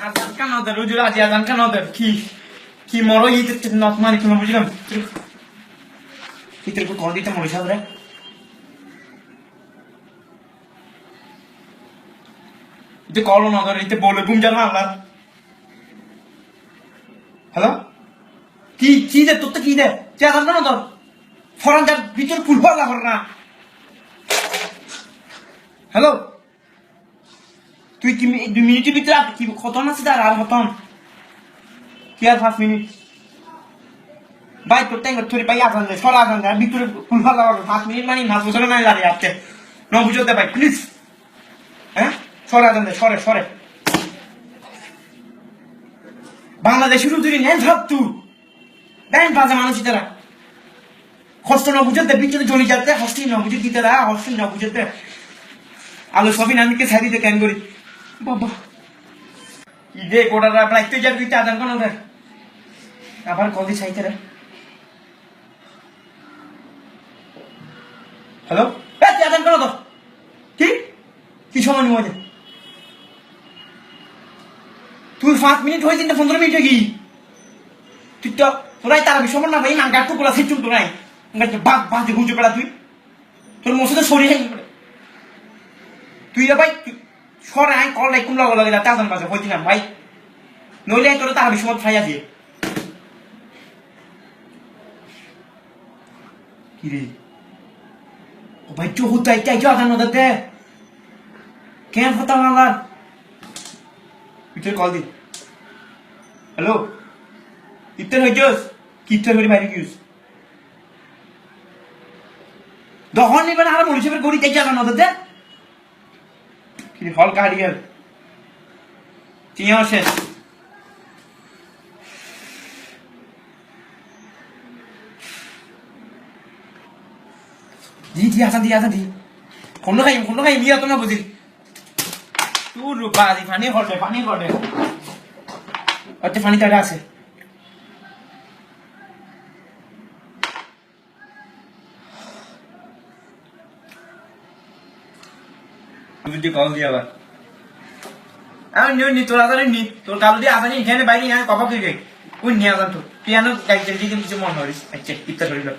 আজান কেন ওদের হুজুর আজি আজান কেন ওদের কি মরো ইতে নত মারি তুমি বুঝলাম ইতে কো দিতে মরে সাদরে ইতে কল না ধরে ইতে বলে বুম জানা আল্লাহ হ্যালো কি দে তোর তো কি দে তুই আজান কেন তোর ফরান যার ভিতর ফুল ফলা কর না হ্যালো তুই কি 2 মিনিটের ভিতরে কি খতম আছে তার আর খতম কি আর 5 মিনিট ভাই তোর টাইম তোর ভাই আসান দে সরা আসান দে ভিতরে ফুল ফলা কর 5 মিনিট মানে মাছ বছর না লাগে আপতে ন বুঝতে ভাই প্লিজ হ্যাঁ সরা আসান দে সরে বাংলাদেশের শুরু তুই নেন ভাব তুই দেন বাজে মানুষ তারা কষ্ট না বুঝতে ভিতরে জমি যাতে হস্টেল না বুঝতে দিতে রা হস্টেল না বুঝতে আলো সবই নামিকে ছাড়ি দিতে কেন করি বাবা ইদে কোটারা প্রায় তুই যাবি তুই আদান কোন ওদের আবার কদি চাইতে রে হ্যালো তুই আদান কোন তো কি সময় নিয়ে তুই 5 মিনিট হয়ে কিন্তু 15 মিনিট কি তুই তো তোরাই তার বিষয় না ভাই না গাটু গুলা সিচুম তোরাই বাজে গুজে পেড়া তুই তোর মসে তো সরিয়ে তুই রে ভাই সরে আই কল লাই কুমলা গলা গেলা তাজন বাজে হইতি না ভাই নইলে তোর তার বিষয় ফ্রাই আছে কি রে ও ভাই চো হুতাই চাই যা জানো দতে কেন ফতা মালা তুই কল দি হ্যালো ইত্তের হইছস কিত্তের করি বাইরে কিউস দহন নিবেন আর মরিচের গড়ি চাই যা জানো দতে কি হল কাড়ি গেল চিয়া শেষ জি আসা দি কোন খাই নিয়া তো না বুঝি তোর বাড়ি পানি ঘটে আচ্ছা পানি তাড়া আছে তুই কল দিয়া আবার আমি নি তোর আসারে নি তোর কালো দিয়ে আসানি এখানে বাইরে কপা কি গে ওই নিয়ে আসান তো পিয়ানো গাইতে দিকে কিছু মন হরিস আচ্ছা ইত্তা করিল